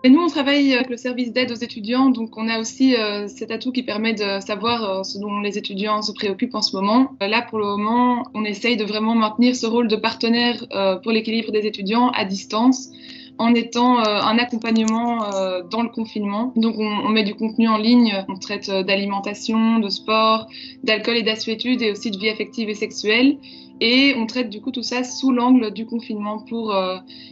Et nous, on travaille avec le service d'aide aux étudiants, donc on a aussi cet atout qui permet de savoir ce dont les étudiants se préoccupent en ce moment. Là, pour le moment, on essaye de vraiment maintenir ce rôle de partenaire pour l'équilibre des étudiants à distance, en étant un accompagnement dans le confinement. Donc on met du contenu en ligne, on traite d'alimentation, de sport, d'alcool et d'assuétude et aussi de vie affective et sexuelle. Et on traite du coup tout ça sous l'angle du confinement pour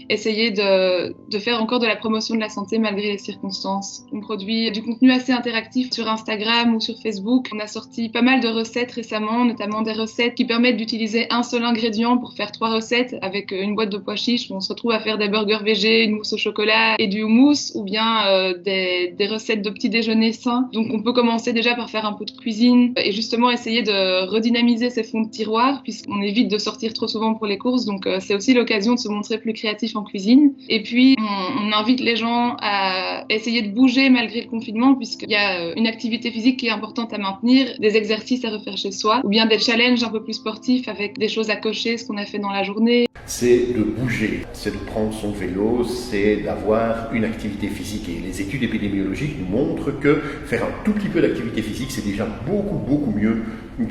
essayer de faire encore de la promotion de la santé malgré les circonstances. On produit du contenu assez interactif sur Instagram ou sur Facebook. On a sorti pas mal de recettes récemment, notamment des recettes qui permettent d'utiliser un seul ingrédient pour faire 3 recettes avec une boîte de pois chiches où on se retrouve à faire des burgers végés, une mousse au chocolat et du houmous, ou bien des recettes de petit déjeuner sains. Donc on peut commencer déjà par faire un peu de cuisine et justement essayer de redynamiser ces fonds de tiroir puisqu'on évite de sortir trop souvent pour les courses. Donc c'est aussi l'occasion de se montrer plus créatif en cuisine. Et puis on invite les gens à essayer de bouger malgré le confinement puisqu'il y a une activité physique qui est importante à maintenir, des exercices à refaire chez soi ou bien des challenges un peu plus sportifs avec des choses à cocher, ce qu'on a fait dans la journée. C'est de bouger, c'est de prendre son vélo, c'est d'avoir une activité physique. Et les études épidémiologiques nous montrent que faire un tout petit peu d'activité physique, c'est déjà beaucoup mieux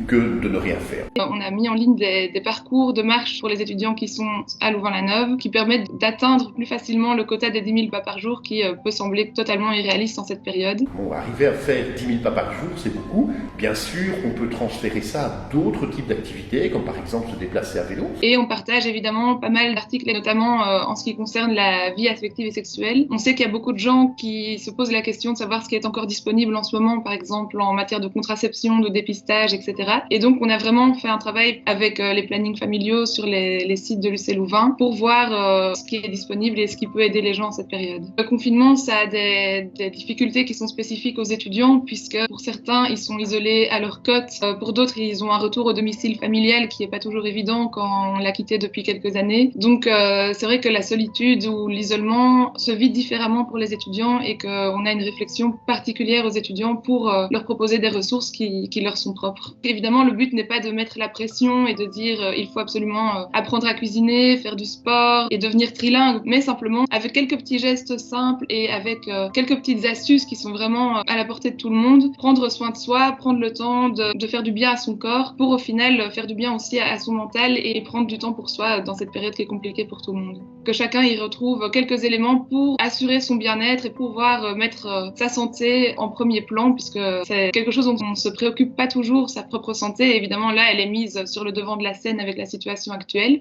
que de ne rien faire. On a mis en ligne des parcours de marche pour les étudiants qui sont à Louvain-la-Neuve qui permettent d'atteindre plus facilement le quota des 10 000 pas par jour qui peut sembler totalement irréaliste en cette période. Bon, arriver à faire 10 000 pas par jour, c'est beaucoup. Bien sûr, on peut transférer ça à d'autres types d'activités, comme par exemple se déplacer à vélo. Et on partage évidemment pas mal d'articles, et notamment en ce qui concerne la vie affective et sexuelle. On sait qu'il y a beaucoup de gens qui se posent la question de savoir ce qui est encore disponible en ce moment, par exemple en matière de contraception, de dépistage, etc. Et donc, on a vraiment fait un travail avec les plannings familiaux sur les sites de l'UC Louvain pour voir ce qui est disponible et ce qui peut aider les gens en cette période. Le confinement, ça a des difficultés qui sont spécifiques aux étudiants puisque pour certains, ils sont isolés à leur cote. Pour d'autres, ils ont un retour au domicile familial qui n'est pas toujours évident quand on l'a quitté depuis quelques années. Donc, c'est vrai que la solitude ou l'isolement se vit différemment pour les étudiants et qu'on a une réflexion particulière aux étudiants pour leur proposer des ressources qui leur sont propres. Évidemment, le but n'est pas de mettre la pression et de dire il faut absolument apprendre à cuisiner, faire du sport et devenir trilingue, mais simplement avec quelques petits gestes simples et avec quelques petites astuces qui sont vraiment à la portée de tout le monde, prendre soin de soi, prendre le temps de faire du bien à son corps pour au final faire du bien aussi à son mental et prendre du temps pour soi dans cette période qui est compliquée pour tout le monde. Que chacun y retrouve quelques éléments pour assurer son bien-être et pouvoir mettre sa santé en premier plan puisque c'est quelque chose dont on ne se préoccupe pas toujours, sa propre santé. Évidemment, là, elle est mise sur le devant de la scène avec la situation actuelle.